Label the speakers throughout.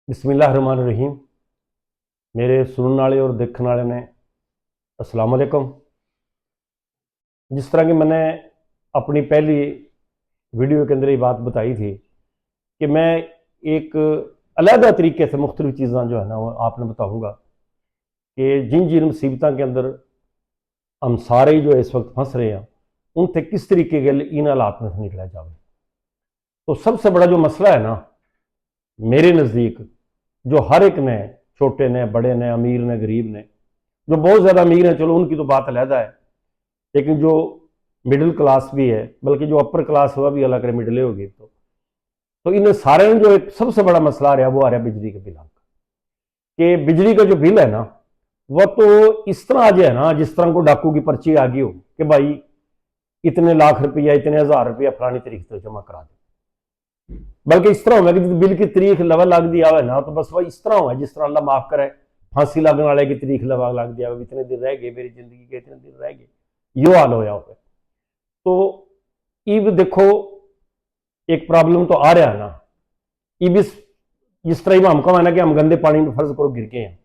Speaker 1: बिस्मिल्लाहिर्रहमानिर्रहीम। मेरे सुनने वाले और देखने वाले ने अस्सलाम वालेकुम। जिस तरह की मैंने अपनी पहली वीडियो के अंदर ये बात बताई थी कि मैं एक अलहदा तरीके से मुख्तलिफ चीज़ें जो है ना वो आपने बताऊँगा कि जिन जिन मुसीबतों के अंदर हम सारे ही जो है इस वक्त फंस रहे हैं उनसे किस तरीके के इन हालात में से निकला जाए। तो सबसे बड़ा जो मसला है ना मेरे नज़दीक, जो हर एक ने, छोटे ने, बड़े ने, अमीर ने, गरीब ने, जो बहुत ज़्यादा अमीर है चलो उनकी तो बात अलहदा है, लेकिन जो मिडिल क्लास भी है, बल्कि जो अपर क्लास हुआ भी अलग करे, मिडले होगी तो इन सारे में जो एक सबसे बड़ा मसला आ रहा है वो आ रहा है बिजली के बिल का। कि बिजली का जो बिल है ना वह तो इस तरह आ जाए ना जिस तरह को डाकू की पर्ची आ गई हो कि भाई इतने लाख रुपया, इतने हज़ार रुपया फलानी तरीके से जमा करा दे। बल्कि इस तरह होगा कि बिल की तरीक लवा लग दिया हुआ है ना तो बस वह इस तरह हुआ जिस तरह अल्लाह माफ करे फांसी लगने वाले की तरीक लवा लग दिया हुआ, इतने दिन रह गए मेरी जिंदगी के, इतने दिन रह गए, यो हाल होया हो। तो इब देखो एक प्रॉब्लम तो आ रहा है ना, इब जिस तरह हम कहा ना कि हम गंदे पानी में फर्ज करो गिर गए हैं,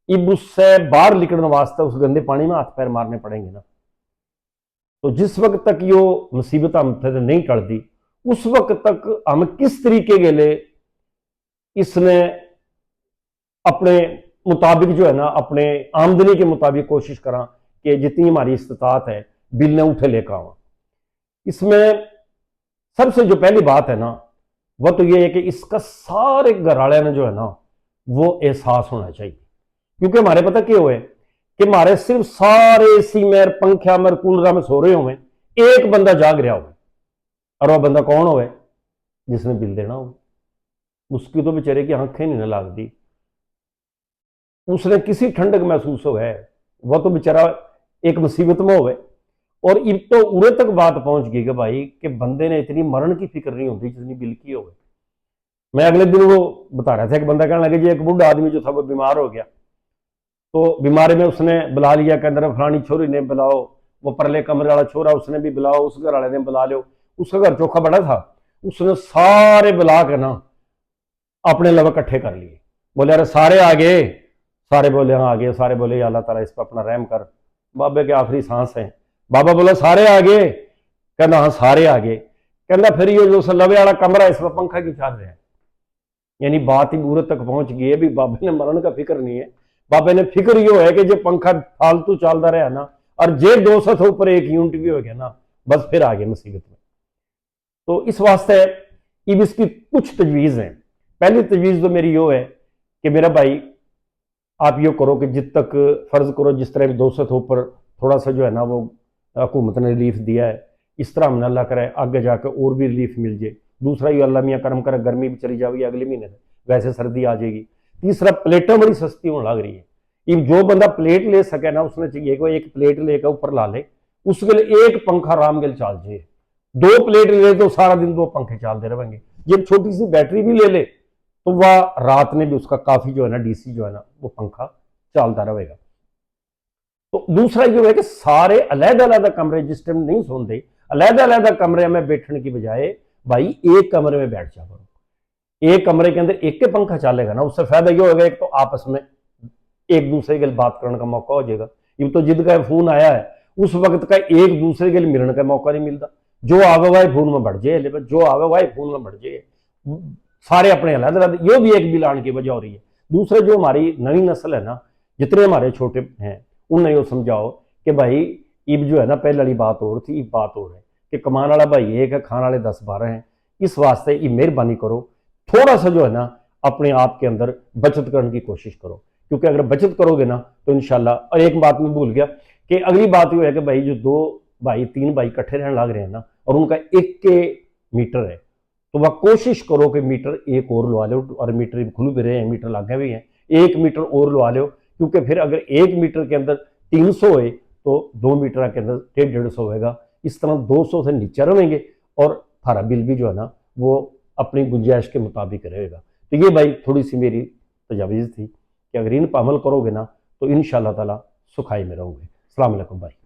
Speaker 1: इब उससे बाहर निकलने वास्ते उस गंदे पानी में हाथ पैर मारने पड़ेंगे ना। तो जिस वक्त तक यो मुसीबत हम थे नहीं टलती उस वक्त तक हम किस तरीके के लिए इसने अपने मुताबिक जो है ना अपने आमदनी के मुताबिक कोशिश करा कि जितनी हमारी इस्तात है बिल ने उठे लेकर आवा। इसमें सबसे जो पहली बात है ना वह तो ये है कि इसका सारे घराले ने जो है ना वो एहसास होना चाहिए। क्योंकि हमारे पता क्या हुए कि हमारे सिर्फ सारे एसी में, पंखा में, कूलर में सो रहे हुए, एक बंदा जाग रहा हो, और वह बंदा कौन हो जिसने बिल देना हो। उसकी तो बेचारे की आंखें नहीं लगती, उसने किसी ठंडक महसूस हो है, वह तो बेचारा एक मुसीबत में हो। और इब तो उड़े तक बात पहुंच गई कि भाई कि बंदे ने इतनी मरण की फिक्र नहीं होती जितनी बिल की हो। मैं अगले दिन वो बता रहा था, एक बंदा कहने लगे जी एक बूढ़ा आदमी जो था वो बीमार हो गया, तो बीमारी में उसने बुला लिया के अंदर फलानी छोरी ने बुलाओ, वो परले कमरे वाला छोरा उसने भी बुलाओ, उस घर वाले ने बुला लो। उसका घर चौखा बड़ा था, उसने सारे बुला के ना अपने लव इकट्ठे कर लिए। बोले अरे सारे आ गए, सारे बोले हाँ आ गए, सारे बोले अल्लाह ताला इस पर अपना रहम कर, बाबे के आखिरी सांस है। बाबा बोला सारे आ गए, कहना हाँ सारे आ गए। कहना फिर ये जो लवे वाला कमरा इस पर पंखा क्यों चल रहा है। यानी बात ही बुरे तक पहुंच गई है भी बाबे ने मरण का फिक्र नहीं है, बाबे ने फिक्र यो है कि जो पंखा फालतू चलता रहा ना और जे 200 से ऊपर एक यूनिट भी हो गया ना बस फिर आ गए मुसीबत में। तो इस वास्ते अब इसकी कुछ तजवीज़ हैं। पहली तजवीज़ तो मेरी यो है कि मेरा भाई आप यो करो कि जित तक फर्ज करो जिस तरह 200 से ऊपर थोड़ा सा जो है ना वो हुकूमत ने रिलीफ दिया है, इस तरह हमने अल्लाह करे आगे जाकर और भी रिलीफ मिल जाए। दूसरा ये अल्लाह मियाँ करम करे गर्मी भी चली जाएगी अगले महीने से, वैसे सर्दी आ जाएगी। तीसरा प्लेटें बड़ी सस्ती होने लग रही है, ये जो बंदा प्लेट ले सके ना उसने चाहिए कि एक प्लेट लेकर ऊपर ला ले, उसके लिए एक पंखा आराम के चल जाए। 2 प्लेट ले तो सारा दिन 2 पंखे चलते रहेंगे। ये छोटी सी बैटरी भी ले ले तो वह रात में भी उसका काफी जो है ना डीसी जो है ना वो पंखा चलता रहेगा। तो दूसरा ये है कि सारे अलहदा अलहदा कमरे जिस टाइम नहीं सोते अलहदा अलहदा कमरे में बैठने की बजाय भाई एक कमरे में बैठ जा करो। एक कमरे के अंदर एक के पंखा चलेगा ना उससे फायदा ये होगा एक तो आपस में एक दूसरे के लिए बात करने का मौका हो जाएगा। ये तो जिद का फोन आया है उस वक्त का एक दूसरे के लिए मिलने का मौका नहीं मिलता, जो आवे वाई फोन में बढ़ जाए, जो आवे वाई फोन में बढ़ जाए, सारे अपने अलग अलग, ये भी एक बिल आने की वजह हो रही है। दूसरे जो हमारी नई नस्ल है ना जितने हमारे छोटे हैं उन्हें ये समझाओ कि भाई इब जो है ना पहले वाली बात और थी, इब बात और है कि कमान वाला भाई एक है, खाने वाले 10-12 हैं। इस वास्ते ये मेहरबानी करो थोड़ा सा जो है ना अपने आप के अंदर बचत करने की कोशिश करो, क्योंकि अगर बचत करोगे ना तो इंशाल्लाह। और एक बात मैं भूल गया कि अगली बात यह है कि भाई जो 2 भाई 3 भाई इकट्ठे रहने लग रहे हैं ना और उनका एक के मीटर है तो वह कोशिश करो कि मीटर एक और लगा लो, और मीटर खुल भी रहे हैं, मीटर लगे भी हैं, 1 मीटर और लगा लो। क्योंकि फिर अगर 1 मीटर के अंदर 300 है तो 2 मीटर के अंदर 150-150 होगा। इस तरह 200 से नीचे रहेंगे और थारा बिल भी जो है ना वो अपनी गुंजाइश के मुताबिक रहेगा। तो ये भाई थोड़ी सी मेरी तजावीज़ थी कि अगर इन पर अमल करोगे ना तो इंशाअल्लाह ताला सुखाई में रहोगे। अस्सलाम वालेकुम भाई।